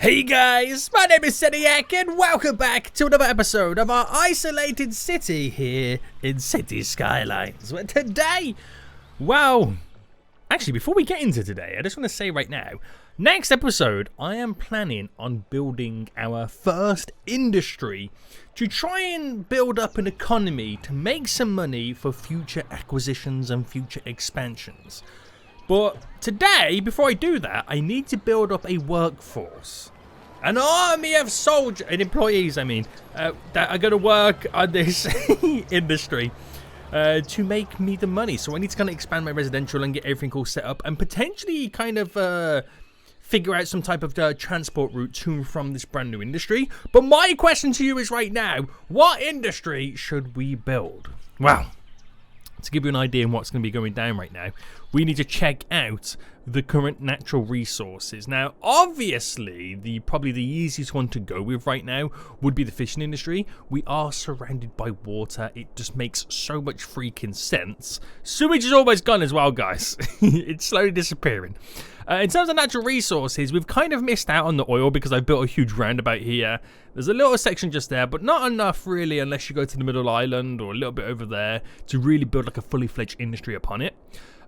Hey guys, my name is Seniac and welcome back to another episode of our isolated city here in City Skylines. But today, well, actually before we get into today, I just want to say right now, next episode I am planning on building our first industry to try and build up an economy to make some money for future acquisitions and future expansions. But today, before I do that, I need to build up a workforce. An army of soldiers and employees, that are going to work on this industry to make me the money. So I need to kind of expand my residential and get everything all set up and potentially kind of figure out some type of transport route to and from this brand new industry. But my question to you is right now, what industry should we build? Well, to give you an idea on what's going to be going down right now, we need to check out the current natural resources. Now, obviously, probably the easiest one to go with right now would be the fishing industry. We are surrounded by water. It just makes so much freaking sense. Sewage is almost gone as well, guys. It's slowly disappearing. In terms of natural resources, we've kind of missed out on the oil because I built a huge roundabout here. There's a little section just there, but not enough really unless you go to the middle island or a little bit over there to really build like a fully fledged industry upon it.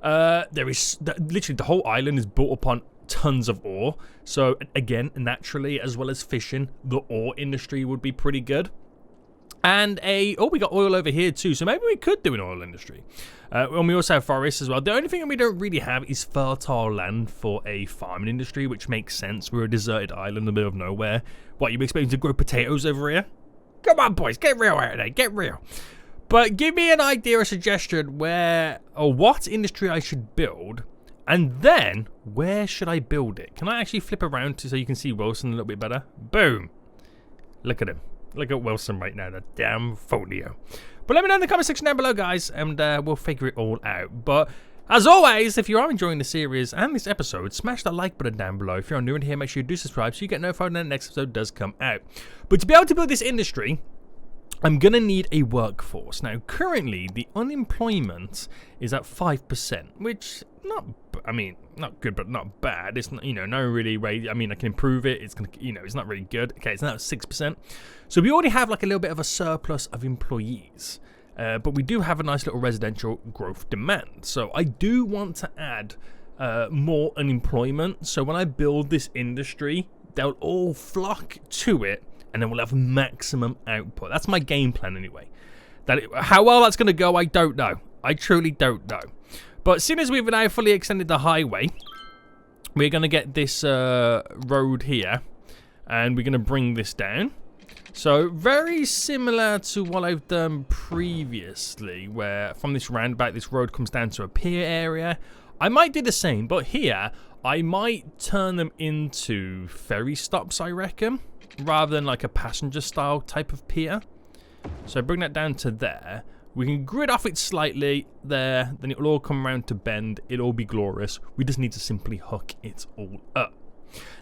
There is literally the whole island is built upon tons of ore. So again, naturally, as well as fishing, the ore industry would be pretty good. And we got oil over here too, so maybe we could do an oil industry. And we also have forests as well. The only thing we don't really have is fertile land for a farming industry, which makes sense. We're a deserted island in the middle of nowhere. What, you expecting to grow potatoes over here? Come on, boys, get real out there, get real. But give me an idea or suggestion what industry I should build, and then where should I build it? Can I actually flip around so you can see Wilson a little bit better? Boom. Look at him. Look at Wilson right now, the damn folio. But let me know in the comment section down below, guys, and we'll figure it all out. But as always, if you are enjoying the series and this episode, smash that like button down below. If you're new in here, make sure you do subscribe so you get notified when the next episode does come out. But to be able to build this industry, I'm going to need a workforce. Now, currently, the unemployment is at 5%, which, not good, but not bad. It's not, no really way. I can improve it. It's going to, it's not really good. Okay, it's now at 6%. So we already have like a little bit of a surplus of employees. But we do have a nice little residential growth demand. So I do want to add more unemployment. So when I build this industry, they'll all flock to it. And then we'll have maximum output. That's my game plan anyway. How well that's going to go, I don't know. I truly don't know. But as soon as we've now fully extended the highway, we're going to get this road here. And we're going to bring this down. So very similar to what I've done previously, where from this roundabout, this road comes down to a pier area. I might do the same, but here, I might turn them into ferry stops, I reckon, rather than like a passenger style type of pier. So bring that down to there. We can grid off it slightly there, then it'll all come around to bend. It'll all be glorious. We just need to simply hook it all up.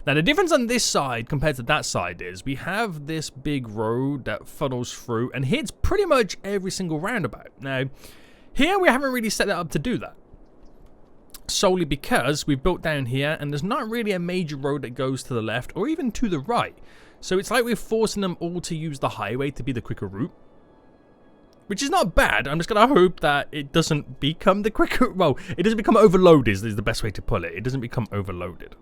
Now the difference on this side compared to that side is we have this big road that funnels through and hits pretty much every single roundabout. Now here we haven't really set that up to do that, solely because we've built down here and there's not really a major road that goes to the left or even to the right. So it's like we're forcing them all to use the highway to be the quicker route, which is not bad. I'm just going to hope that it doesn't become the quicker, well, it doesn't become overloaded is the best way to put it. It doesn't become overloaded.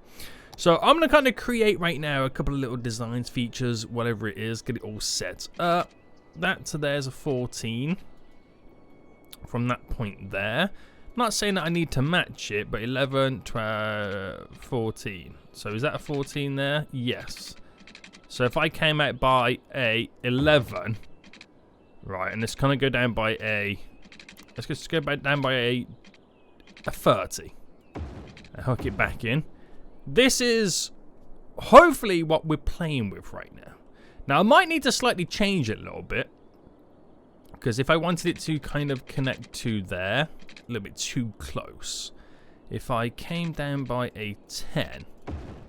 So I'm going to kind of create right now a couple of little designs, features, whatever it is, get it all set. That to there's a 14 from that point there. I'm not saying that I need to match it, but 11, 12, 14. So is that a 14 there? Yes. So if I came out by a 11, right, and let's kind of go down by a, let's just go back down by a 30 and hook it back in. This is hopefully what we're playing with right now. Now I might need to slightly change it a little bit, because if I wanted it to kind of connect to there, a little bit too close. If I came down by a 10,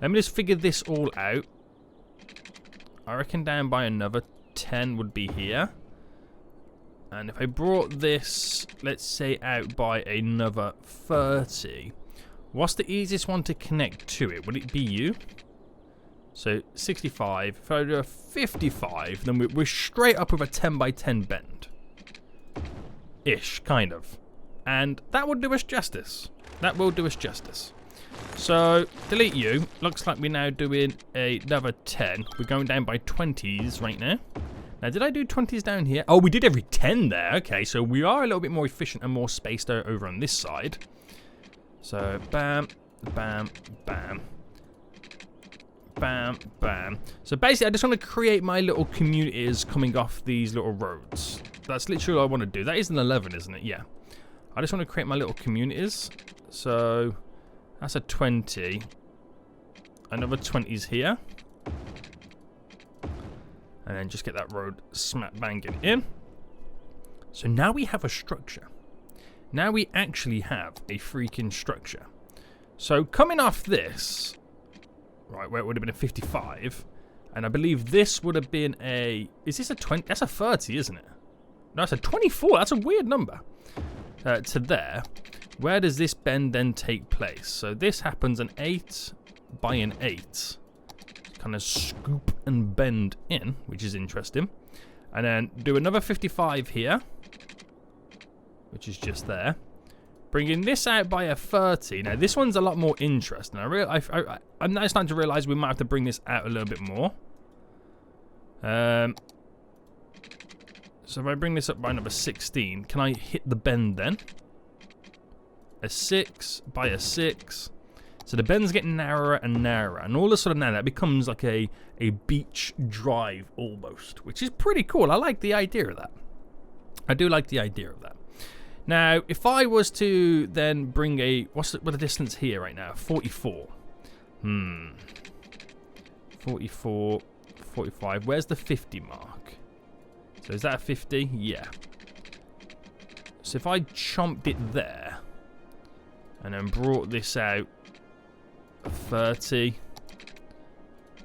let me just figure this all out. I reckon down by another 10 would be here. And if I brought this, let's say, out by another 30, what's the easiest one to connect to it? Would it be you? So 65. If I do a 55, then we're straight up with a 10 by 10 bend. Ish, kind of. And that will do us justice. That will do us justice. So, delete you. Looks like we're now doing another 10. We're going down by 20s right now. Now, did I do 20s down here? Oh, we did every 10 there. Okay, so we are a little bit more efficient and more spaced out over on this side. So, bam, bam, bam. Bam, bam. So basically, I just want to create my little communities coming off these little roads. That's literally all I want to do. That is an 11, isn't it? Yeah. I just want to create my little communities. So that's a 20. Another 20's here. And then just get that road smack banging in. So now we have a structure. Now we actually have a freaking structure. So coming off this, right, where it would have been a 55, and I believe this would have been a, is this a 20? That's a 30, isn't it? No, it's a 24. That's a weird number. To there. Where does this bend then take place? So this happens an 8 by an 8. Kind of scoop and bend in, which is interesting. And then do another 55 here, which is just there. Bringing this out by a 30. Now, this one's a lot more interesting. I'm now starting to realise we might have to bring this out a little bit more. So if I bring this up by number 16, can I hit the bend then? A 6 by a 6. So the bend's getting narrower and narrower. And all of a sudden now that becomes like a beach drive almost, which is pretty cool. I like the idea of that. I do like the idea of that. Now, if I was to then bring a... What's the distance here right now? 44. 44, 45. Where's the 50 mark? So is that a 50? Yeah. So if I chomped it there and then brought this out a 30.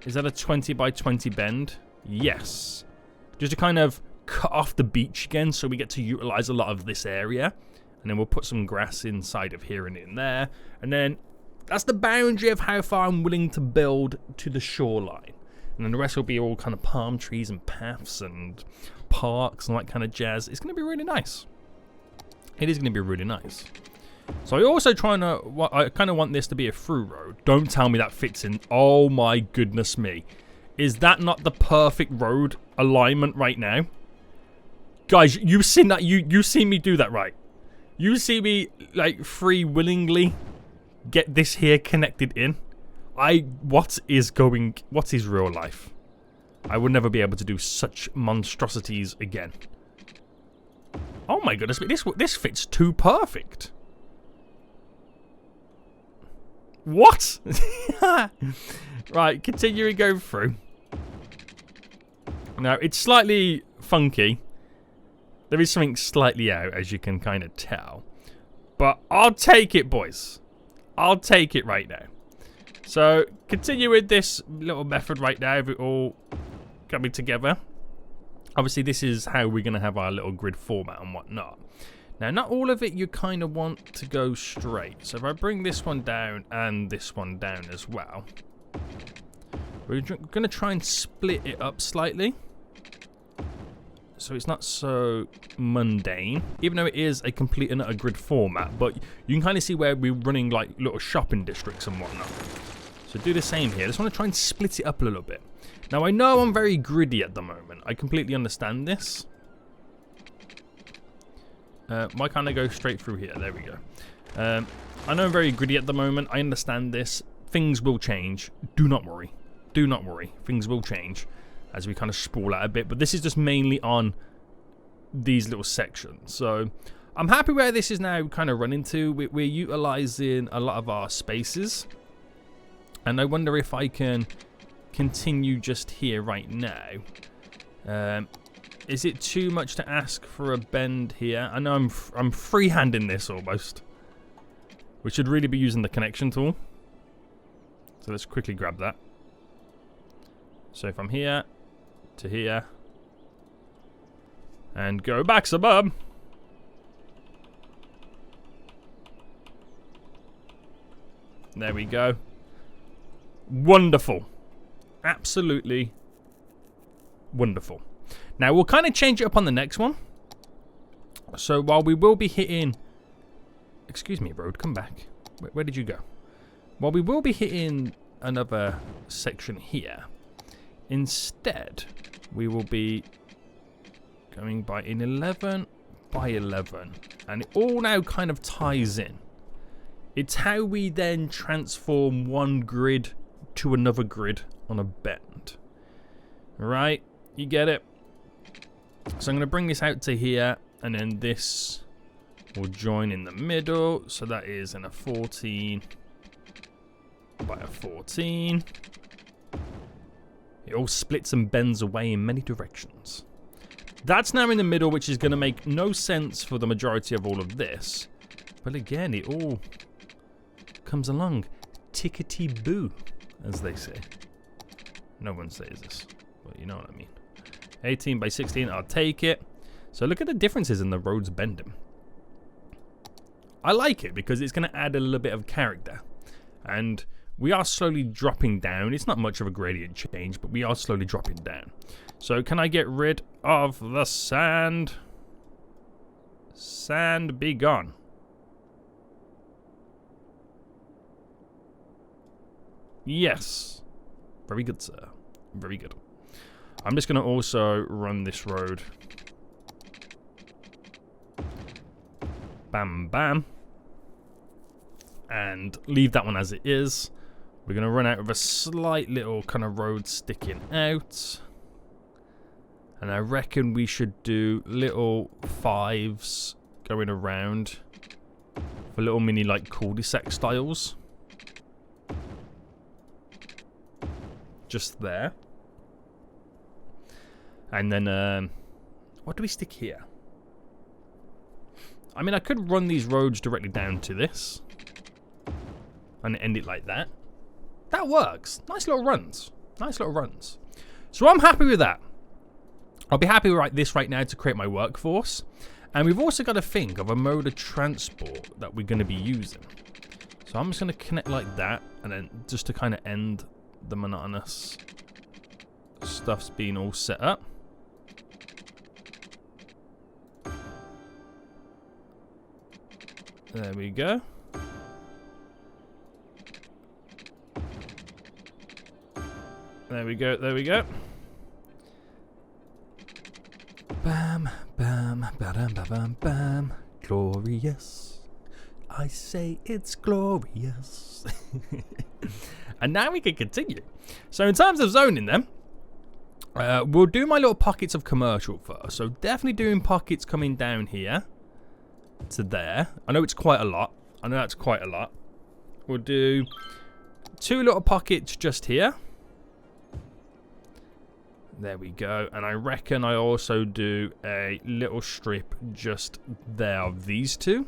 Is that a 20 by 20 bend? Yes. Just to kind of cut off the beach again so we get to utilize a lot of this area. And then we'll put some grass inside of here and in there. And then that's the boundary of how far I'm willing to build to the shoreline. And then the rest will be all kind of palm trees and paths and parks and that kind of jazz. It's going to be really nice. It is going to be really nice. So I also I kind of want this to be a through road. Don't tell me that fits in. Oh my goodness me. Is that not the perfect road alignment right now? Guys, you've seen that. You see me do that, right? You see me like free willingly get this here connected in. What is real life? I would never be able to do such monstrosities again. Oh my goodness, this fits too perfect. What? Right, continuing going through. Now, it's slightly funky. There is something slightly out, as you can kind of tell. But I'll take it, boys. I'll take it right now. So, continue with this little method right now of it all coming together. Obviously, this is how we're going to have our little grid format and whatnot. Now, not all of it you kind of want to go straight. So if I bring this one down and this one down as well, we're going to try and split it up slightly. So it's not so mundane, even though it is a complete and utter grid format. But you can kind of see where we're running like little shopping districts and whatnot. So do the same here. I just want to try and split it up a little bit. Now, I know I'm very gritty at the moment. I completely understand this. Why can't I go straight through here? There we go. I know I'm very gritty at the moment. I understand this. Things will change. Do not worry. Do not worry. Things will change as we kind of sprawl out a bit. But this is just mainly on these little sections. So I'm happy where this is now kind of running to. We're utilizing a lot of our spaces. And I wonder if I can continue just here right now. Is it too much to ask for a bend here? I know I'm freehanding this almost. We should really be using the connection tool. So let's quickly grab that. So from here to here. And go back, suburb. There we go. Wonderful. Absolutely wonderful. Now, we'll kind of change it up on the next one. So, while we will be hitting... Excuse me, road, come back. Where did you go? While we will be hitting another section here, instead, we will be going by in 11 by 11. And it all now kind of ties in. It's how we then transform one grid to another grid on a bend. Right? You get it? So I'm going to bring this out to here, and then this will join in the middle. So that is in a 14 by a 14. It all splits and bends away in many directions. That's now in the middle, which is going to make no sense for the majority of all of this. But again, it all comes along tickety-boo, as they say. No one says this, but you know what I mean. 18 by 16, I'll take it. So look at the differences in the roads bending. I like it because it's going to add a little bit of character. And we are slowly dropping down. It's not much of a gradient change, but we are slowly dropping down. So can I get rid of the sand? Sand, be gone. Yes. Very good, sir. Very good. I'm just going to also run this road. Bam, bam. And leave that one as it is. We're going to run out with a slight little kind of road sticking out. And I reckon we should do little 5s going around for little mini like cul-de-sac styles. Just there. And then, what do we stick here? I mean, I could run these roads directly down to this. And end it like that. That works. Nice little runs. Nice little runs. So I'm happy with that. I'll be happy with this right now to create my workforce. And we've also got to think of a mode of transport that we're going to be using. So I'm just going to connect like that. And then just to kind of end the monotonous stuff's been all set up. There we go. There we go, there we go. Bam, bam, ba-dum, ba-bam, bam. Glorious. I say it's glorious. And now we can continue. So in terms of zoning then, we'll do my little pockets of commercial first. So definitely doing pockets coming down here to there. I know it's quite a lot. I know that's quite a lot. We'll do 2 little pockets just here. There we go. And I reckon I also do a little strip just there of these 2.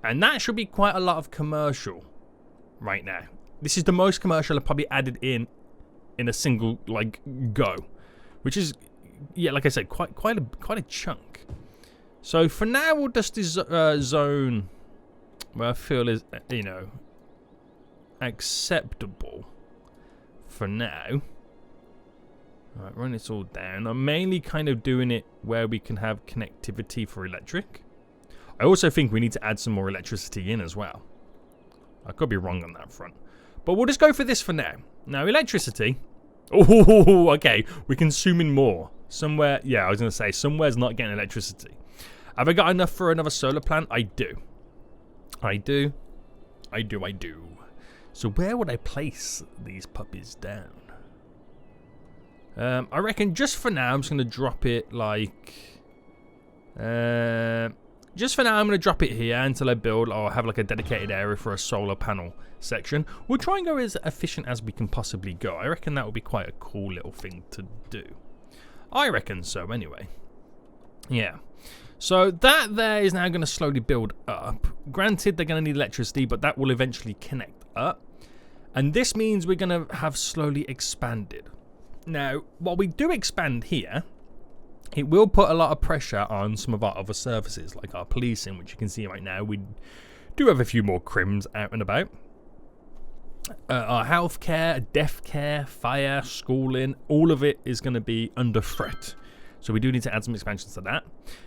And that should be quite a lot of commercial right now. This is the most commercial I've probably added in a single like go, which is, yeah, like I said, quite a chunk. So for now, we'll just zone where I feel is, you know, acceptable for now. All right, run this all down. I'm mainly kind of doing it where we can have connectivity for electric. I also think we need to add some more electricity in as well. I could be wrong on that front. But we'll just go for this for now. Now, electricity. Oh, okay. We're consuming more. Somewhere, yeah, I was going to say, somewhere's not getting electricity. Have I got enough for another solar plant? I do. I do. So where would I place these puppies down? I reckon just for now, I'm just going to drop it like... just for now, I'm going to drop it here until I build or have like a dedicated area for a solar panel section. We'll try and go as efficient as we can possibly go. I reckon that would be quite a cool little thing to do. I reckon so anyway. Yeah. So that there is now going to slowly build up. Granted, they're going to need electricity, but that will eventually connect up. And this means we're going to have slowly expanded. Now, while we do expand here, it will put a lot of pressure on some of our other services, like our policing, which you can see right now. We do have a few more crims out and about. Our healthcare, death care, fire, schooling, all of it is going to be under threat. So we do need to add some expansions to that.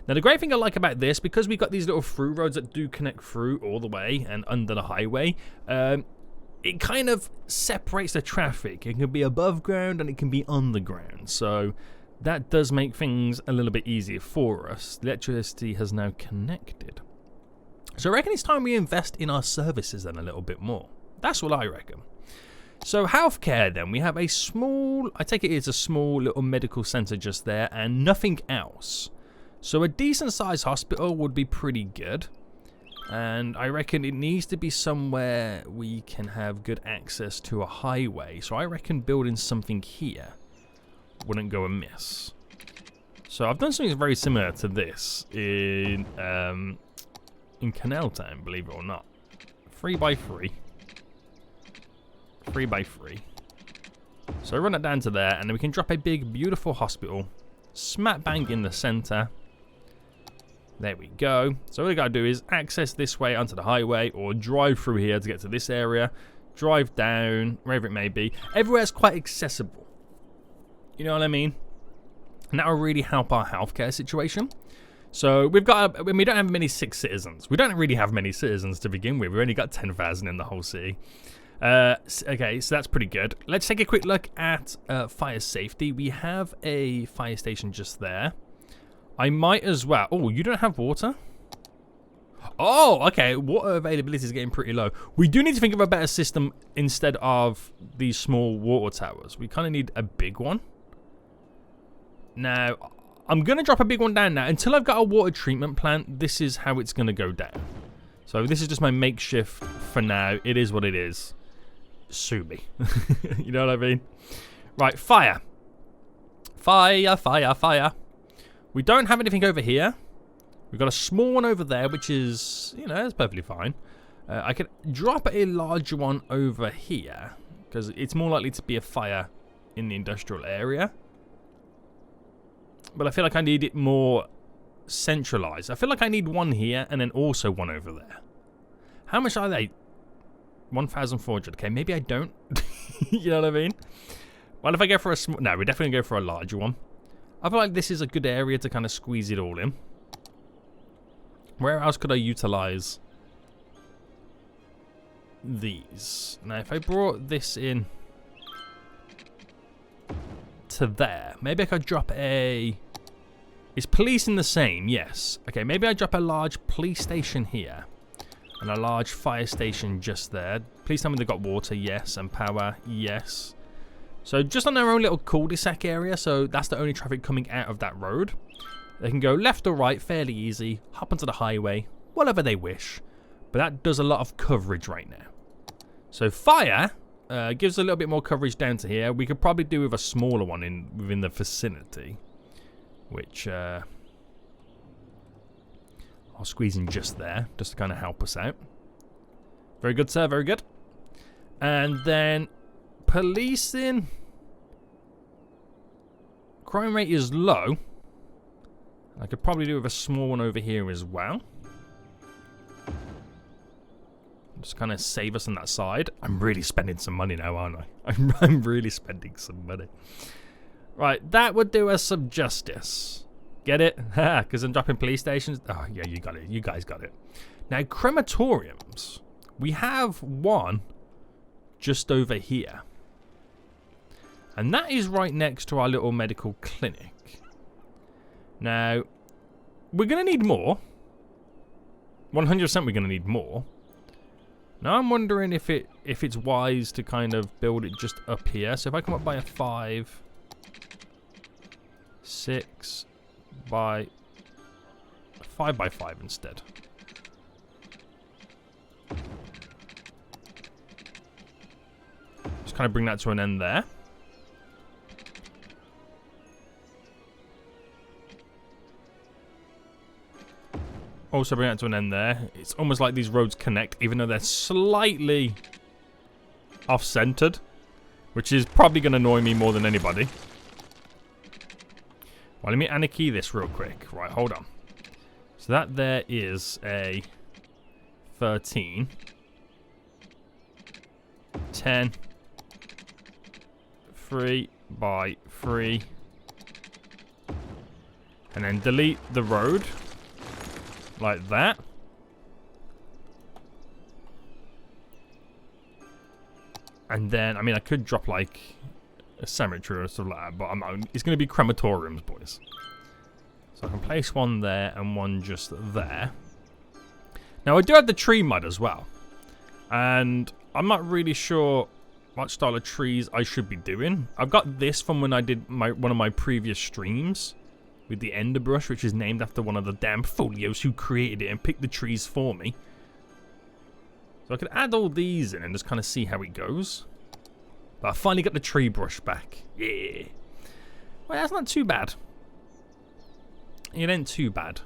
Now the great thing I like about this, because we've got these little through roads that do connect through all the way and under the highway, it kind of separates the traffic. It can be above ground and it can be on the ground. So that does make things a little bit easier for us. The electricity has now connected. So I reckon it's time we invest in our services then a little bit more. That's what I reckon. So healthcare then, we have a small, I take it it's a small little medical centre just there and nothing else. So a decent sized hospital would be pretty good. And I reckon it needs to be somewhere we can have good access to a highway. So I reckon building something here wouldn't go amiss. So I've done something very similar to this in Canal Town, believe it or not. 3x3. 3x3. So run it down to there, and then we can drop a big, beautiful hospital smack bang in the center. There we go. So all we gotta do is access this way onto the highway, or drive through here to get to this area. Drive down, wherever it may be. Everywhere's quite accessible. You know what I mean? And that will really help our healthcare situation. So we've got, we don't have many 6 citizens. We don't really have many citizens to begin with. We've only got 10,000 in the whole city. Okay, so that's pretty good. Let's take a quick look at fire safety. We have a fire station just there. I might as well. Oh, you don't have water? Oh, okay. Water availability is getting pretty low. We do need to think of a better system instead of these small water towers. We kind of need a big one. Now, I'm going to drop a big one down now. Until I've got a water treatment plant, this is how it's going to go down. So this is just my makeshift for now. It is what it is. Sue me. You know what I mean? Right, fire. Fire, fire, fire. We don't have anything over here. We've got a small one over there, which is, you know, that's perfectly fine. I could drop a larger one over here, because it's more likely to be a fire in the industrial area. But I feel like I need it more centralized. I feel like I need one here and then also one over there. How much are they? 1,400. Okay, maybe I don't. You know what I mean? Well, if I go for a small... No, we're definitely going to go for a larger one. I feel like this is a good area to kind of squeeze it all in. Where else could I utilize these? Now, if I brought this in to there, maybe I could drop a... Is policing the same? Yes. Okay, maybe I drop a large police station here. And a large fire station just there. Please tell me they've got water. Yes. And power. Yes. So just on their own little cul-de-sac area. So that's the only traffic coming out of that road. They can go left or right fairly easy. Hop onto the highway. Whatever they wish. But that does a lot of coverage right now. So fire gives a little bit more coverage down to here. We could probably do with a smaller one within the vicinity. Which I'll squeeze in just there, just to kind of help us out. Very good, sir, very good. And then policing. Crime rate is low. I could probably do with a small one over here as well. Just kind of save us on that side. I'm really spending some money now, aren't I? I'm really spending some money. Right, that would do us some justice. Get it? Because I'm dropping police stations. Oh, yeah, you got it. You guys got it. Now, crematoriums. We have one just over here. And that is right next to our little medical clinic. Now, we're going to need more. 100% we're going to need more. Now, I'm wondering if it's wise to kind of build it just up here. So if I come up by a 5... 6 by 5 by 5 instead. Just kind of bring that to an end there. Also bring that to an end there. It's almost like these roads connect, even though they're slightly off-centered, which is probably going to annoy me more than anybody. Well, let me anarchy this real quick. Right, hold on. So that there is a 13. 10. 3 by 3. And then delete the road. Like that. And then, I mean, I could drop like a cemetery or stuff like that, but it's going to be crematoriums, boys. So I can place one there and one just there. Now, I do have the tree mud as well. And I'm not really sure what style of trees I should be doing. I've got this from when I did one of my previous streams with the ender brush, which is named after one of the damn folios who created it and picked the trees for me. So I could add all these in and just kind of see how it goes. But I finally got the tree brush back. Yeah. Well, that's not too bad. It ain't too bad.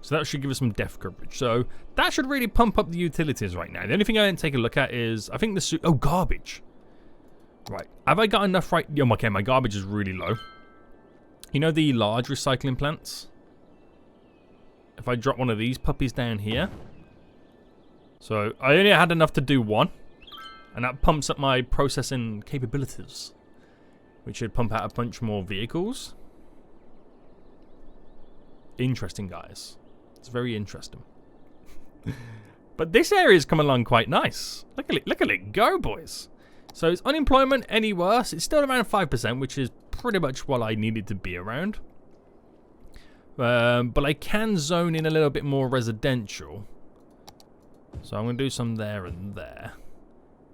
So that should give us some depth coverage. So that should really pump up the utilities right now. The only thing I didn't take a look at is, I think the... Oh, garbage. Right. Have I got enough right... Yeah, okay, my garbage is really low. You know the large recycling plants? If I drop one of these puppies down here... So, I only had enough to do one. And that pumps up my processing capabilities. Which should pump out a bunch more vehicles. Interesting, guys. It's very interesting. But this area's come along quite nice. Look at it go, boys. So, is unemployment any worse? It's still around 5%, which is pretty much what I needed to be around. But I can zone in a little bit more residential. So I'm going to do some there and there.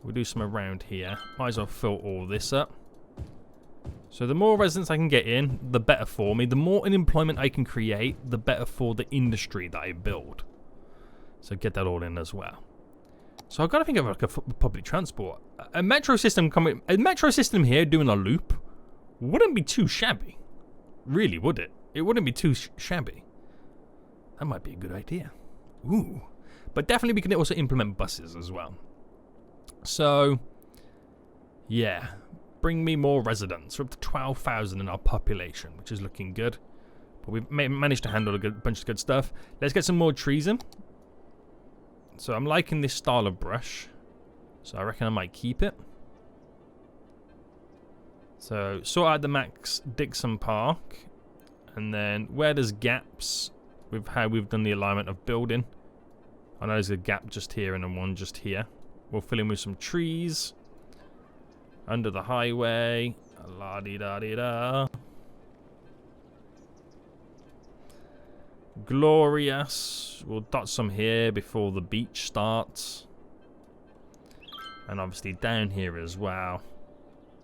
We'll do some around here. Might as well fill all this up. So the more residents I can get in, the better for me. The more unemployment I can create, the better for the industry that I build. So get that all in as well. So I've got to think of like a public transport. A metro system here doing a loop wouldn't be too shabby. Really, would it? It wouldn't be too shabby. That might be a good idea. Ooh. But definitely we can also implement buses as well. So, yeah. Bring me more residents. We're up to 12,000 in our population, which is looking good. But we've managed to handle a bunch of good stuff. Let's get some more trees in. So I'm liking this style of brush. So I reckon I might keep it. So sort out the Max Dixon Park. And then where there's gaps with how we've done the alignment of building. I know there's a gap just here and then one just here. We'll fill in with some trees. Under the highway. La-di-da-di-da. Glorious. We'll dot some here before the beach starts. And obviously down here as well.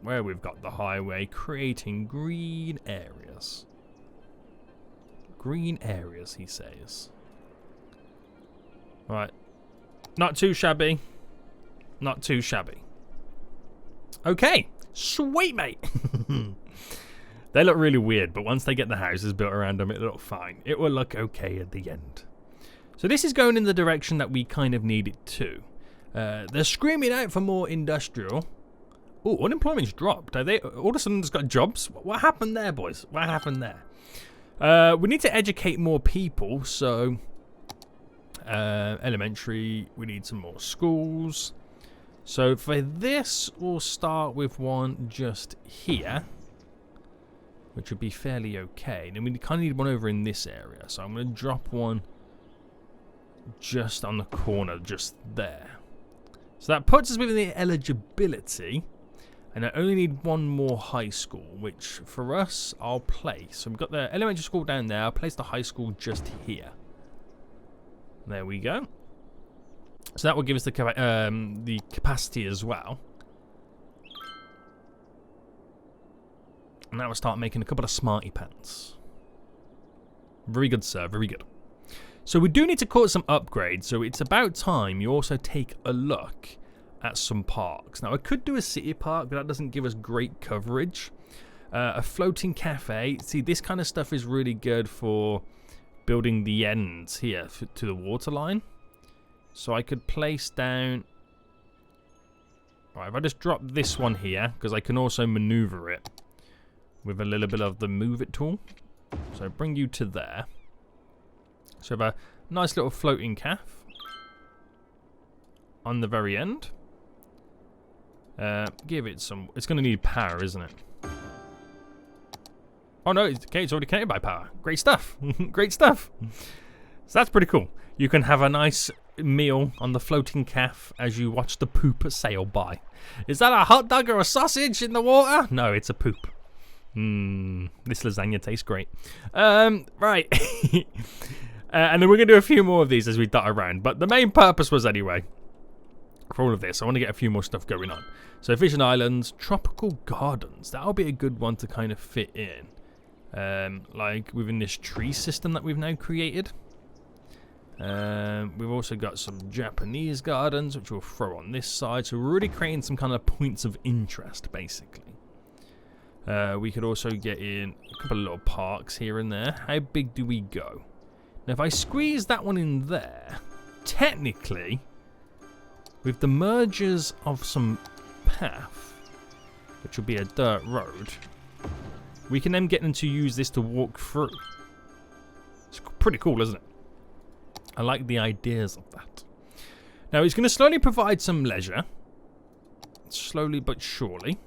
Where we've got the highway. Creating green areas. Green areas, he says. Right. Not too shabby. Not too shabby. Okay. Sweet, mate. They look really weird, but once they get the houses built around them, it'll look fine. It will look okay at the end. So this is going in the direction that we kind of need it to. They're screaming out for more industrial. Oh, unemployment's dropped. Are they all of a sudden just got jobs? What happened there, boys? What happened there? We need to educate more people, so... elementary, we need some more schools. So for this, we'll start with one just here, which would be fairly okay. Then we kind of need one over in this area, so I'm going to drop one just on the corner, just there. So that puts us within the eligibility, and I only need one more high school, which for us, I'll place. So we've got the elementary school down there, I'll place the high school just here. There we go. So that will give us the capacity as well. And now we'll start making a couple of smarty pants. Very good, sir. Very good. So we do need to call it some upgrades. So it's about time you also take a look at some parks. Now I could do a city park, but that doesn't give us great coverage. A floating cafe. See, this kind of stuff is really good for building the ends here to the waterline. So I could place down... Right, if I just drop this one here, because I can also maneuver it with a little bit of the move it tool. So bring you to there. So I have a nice little floating calf on the very end. Give it some... It's going to need power, isn't it? Oh, no. Okay, it's already connected by power. Great stuff. Great stuff. So that's pretty cool. You can have a nice meal on the floating calf as you watch the poop sail by. Is that a hot dog or a sausage in the water? No, it's a poop. This lasagna tastes great. Right. And then we're going to do a few more of these as we dot around. But the main purpose was anyway, for all of this, I want to get a few more stuff going on. So Fishing Islands, Tropical Gardens. That'll be a good one to kind of fit in. Like within this tree system that we've now created. We've also got some Japanese gardens, which we'll throw on this side. So we're really creating some kind of points of interest, basically. We could also get in a couple of little parks here and there. How big do we go? Now, if I squeeze that one in there, technically, with the mergers of some path, which will be a dirt road, we can then get them to use this to walk through. It's pretty cool, isn't it? I like the ideas of that. Now, it's going to slowly provide some leisure. Slowly but surely.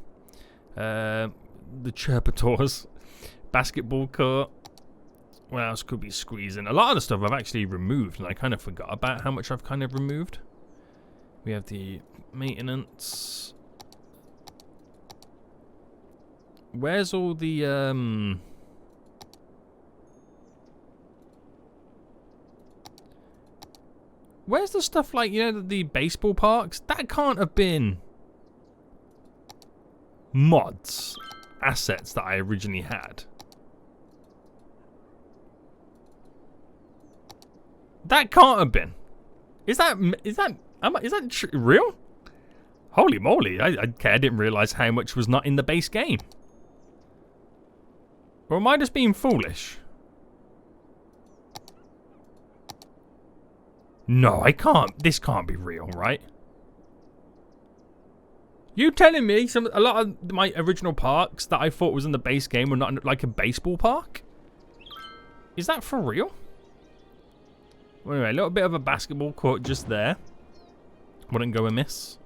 The Chirpators. Basketball court. What else could we squeeze in? A lot of the stuff I've actually removed, and I kind of forgot about how much I've kind of removed. We have the maintenance. Where's all the where's the stuff like, you know, the baseball parks? That can't have been mods, assets that I originally had. That can't have been. Is that real? Holy moly! I didn't realize how much was not in the base game. Or am I just being foolish? No, I can't. This can't be real, right? You telling me a lot of my original parks that I thought was in the base game were not like a baseball park? Is that for real? Well, anyway, a little bit of a basketball court just there. Wouldn't go amiss.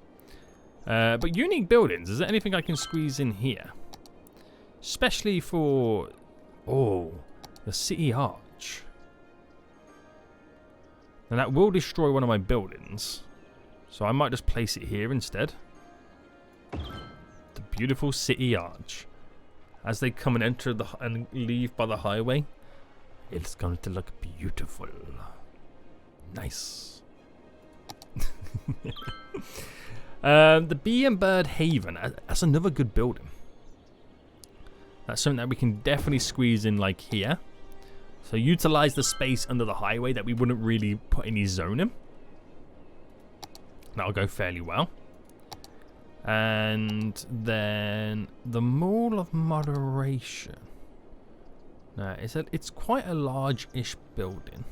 But unique buildings. Is there anything I can squeeze in here? Especially for... Oh, the City Arch. Now that will destroy one of my buildings. So I might just place it here instead. The beautiful City Arch. As they come and enter and leave by the highway, it's going to look beautiful. Nice. The Bee and Bird Haven. That's another good building. That's something that we can definitely squeeze in like here. So utilize the space under the highway that we wouldn't really put any zone in. That'll go fairly well. And then the Mall of Moderation. Now, it's quite a large-ish building.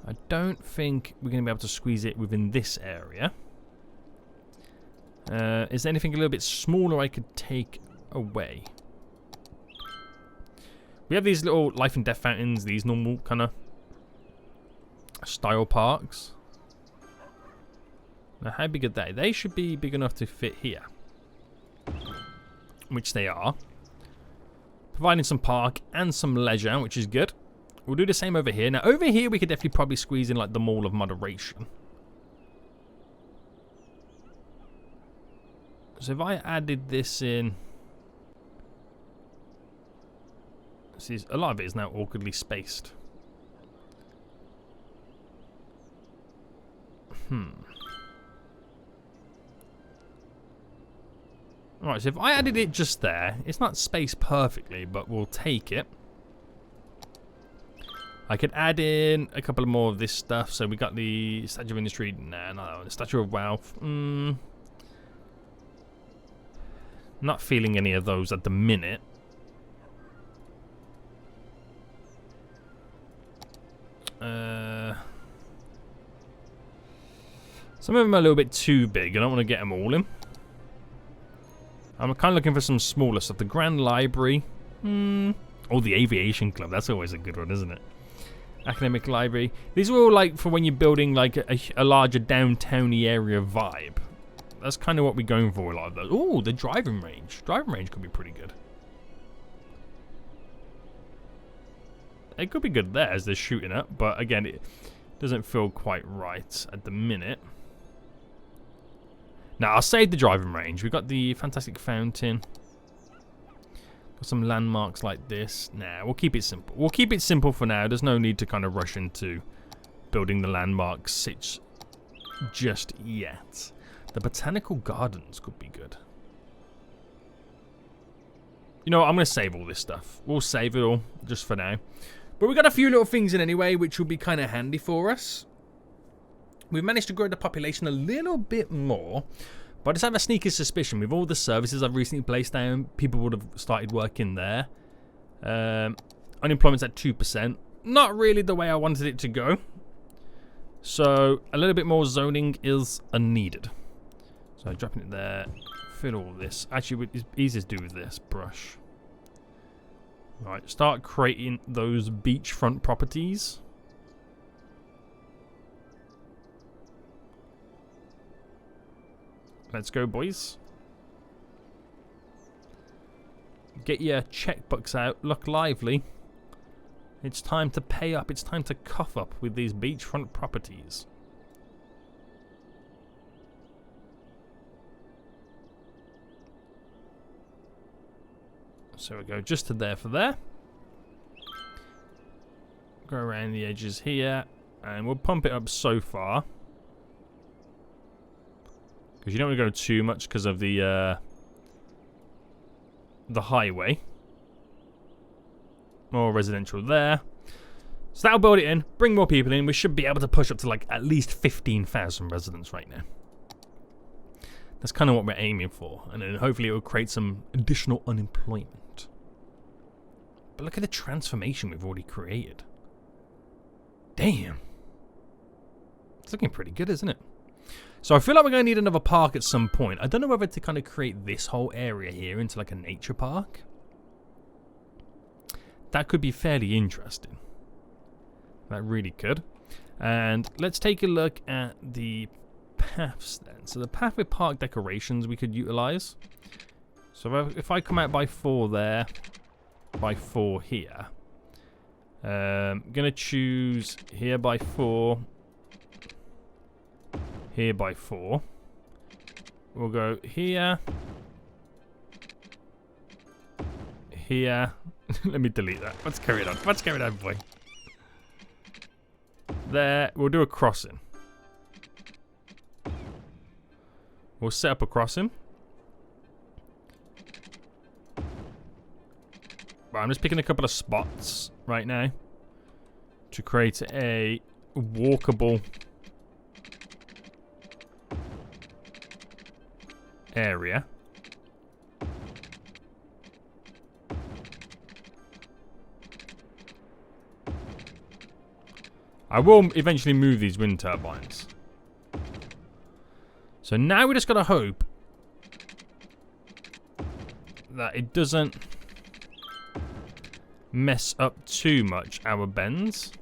I don't think we're going to be able to squeeze it within this area. Is there anything a little bit smaller I could take away? We have these little life and death fountains, these normal kind of style parks. Now, how big are they? They should be big enough to fit here. Which they are. Providing some park and some leisure, which is good. We'll do the same over here. Now, over here, we could definitely probably squeeze in, like, the Mall of Moderation. So if I added this in... See, a lot of it is now awkwardly spaced. Alright, so if I added it just there, it's not spaced perfectly, but we'll take it. I could add in a couple more of this stuff. So we got the Statue of Industry. Nah, no, the Statue of Wealth. Not feeling any of those at the minute. Some of them are a little bit too big. I don't want to get them all in. I'm kind of looking for some smaller stuff. The Grand Library. Oh, the Aviation Club. That's always a good one, isn't it? Academic Library. These are all like for when you're building like a larger downtown-y area vibe. That's kind of what we're going for a lot of those. Oh, the driving range. Driving range could be pretty good. It could be good there as they're shooting up, but again, it doesn't feel quite right at the minute. Now, I'll save the driving range. We've got the fantastic fountain. Got some landmarks like this. Nah, we'll keep it simple. We'll keep it simple for now. There's no need to kind of rush into building the landmarks just yet. The botanical gardens could be good. You know what? I'm going to save all this stuff. We'll save it all just for now. But we've got a few little things in anyway, which will be kind of handy for us. We've managed to grow the population a little bit more. But I just have a sneaky suspicion with all the services I've recently placed down, people would have started working there. Unemployment's at 2%. Not really the way I wanted it to go. So a little bit more zoning is needed. So dropping it there. Fill all this. Actually, it's easier to do with this brush. Right, start creating those beachfront properties. Let's go, boys. Get your checkbooks out. Look lively. It's time to pay up. It's time to cough up with these beachfront properties. So we go just to there for there. Go around the edges here. And we'll pump it up so far. Because you don't want to go too much because of the highway. More residential there. So that'll build it in. Bring more people in. We should be able to push up to like at least 15,000 residents right now. That's kind of what we're aiming for. And then hopefully it will create some additional unemployment. But look at the transformation we've already created. Damn. It's looking pretty good, isn't it? So I feel like we're going to need another park at some point. I don't know whether to kind of create this whole area here into like a nature park. That could be fairly interesting. That really could. And let's take a look at the paths then. So the path with park decorations we could utilize. So if I come out by 4 there, by 4 here. I'm going to choose here by 4. Here by 4. We'll go here. Here. Let me delete that. Let's carry it on. Let's carry it on, boy. There. We'll do a crossing. We'll set up a crossing. Right, I'm just picking a couple of spots right now to create a walkable area. I will eventually move these wind turbines. So now we just gotta hope that it doesn't mess up too much our bends.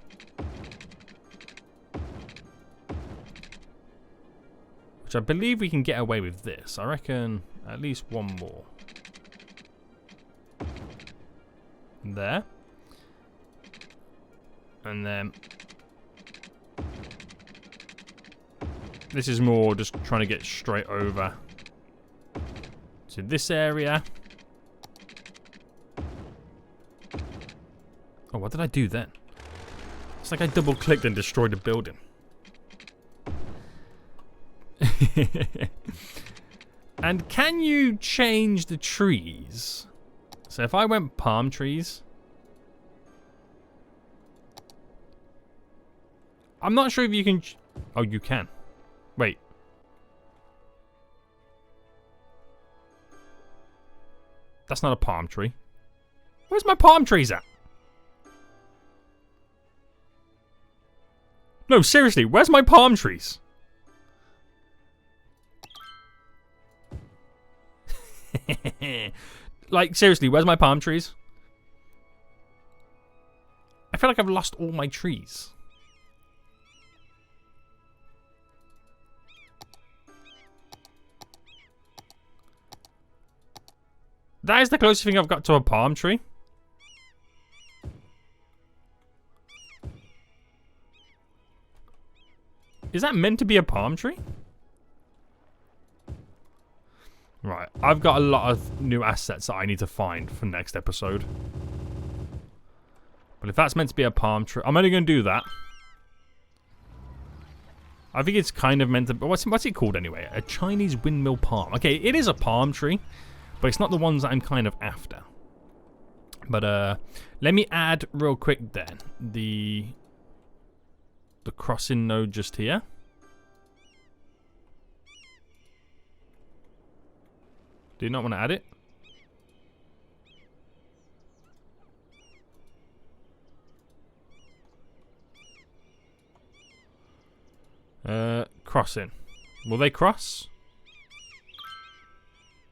Which I believe we can get away with this. I reckon at least one more. There. And then this is more just trying to get straight over to this area. Oh, what did I do then? It's like I double clicked and destroyed the building. And can you change the trees? So if I went palm trees, I'm not sure if you can. Oh, you can. Wait. That's not a palm tree. Where's my palm trees at? No, seriously, where's my palm trees? Like, seriously, where's my palm trees? I feel like I've lost all my trees. That is the closest thing I've got to a palm tree. Is that meant to be a palm tree? Right, I've got a lot of new assets that I need to find for next episode. But if that's meant to be a palm tree, I'm only going to do that. I think it's kind of meant to... What's it called anyway? A Chinese windmill palm. Okay, it is a palm tree, but it's not the ones that I'm kind of after. But let me add real quick then the crossing node just here. Do you not want to add it? Crossing. Will they cross?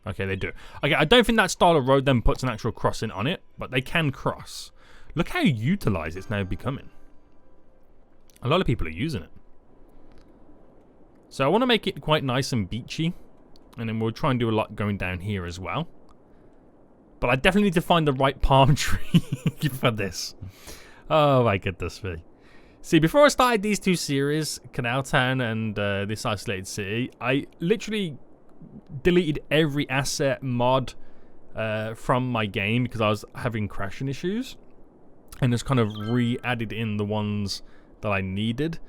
Okay, they do. Okay, I don't think that style of road then puts an actual crossing on it, but they can cross. Look how utilized it's now becoming. A lot of people are using it. So I want to make it quite nice and beachy. And then we'll try and do a lot going down here as well. But I definitely need to find the right palm tree for this. Oh my goodness me. See, before I started these two series, Canal Town and this isolated city, I literally deleted every asset mod from my game because I was having crashing issues. And just kind of re-added in the ones that I needed.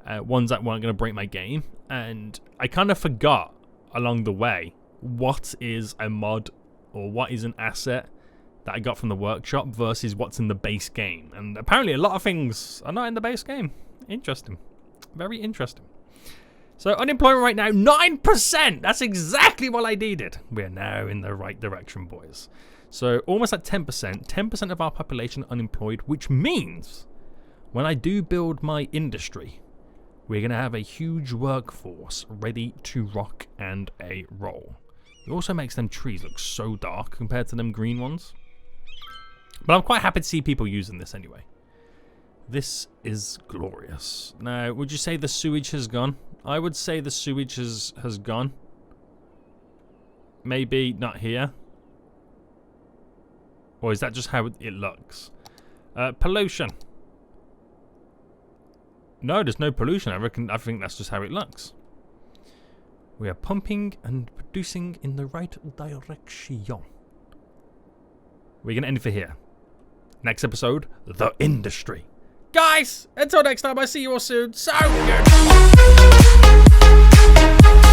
Ones that weren't going to break my game. And I kind of forgot along the way what is a mod or what is an asset that I got from the workshop versus what's in the base game. And apparently a lot of things are not in the base game. Interesting. Very interesting. So unemployment right now, 9%! That's exactly what I needed. We're now in the right direction, boys. So almost at 10%. 10% of our population unemployed, which means when I do build my industry, we're going to have a huge workforce ready to rock and a roll. It also makes them trees look so dark compared to them green ones. But I'm quite happy to see people using this anyway. This is glorious. Now, would you say the sewage has gone? I would say the sewage has gone. Maybe not here. Or is that just how it looks? Pollution. No, there's no pollution. I think that's just how it looks. We are pumping and producing in the right direction. We're going to end it for here. Next episode, the industry. Guys, until next time, I see you all soon. So good.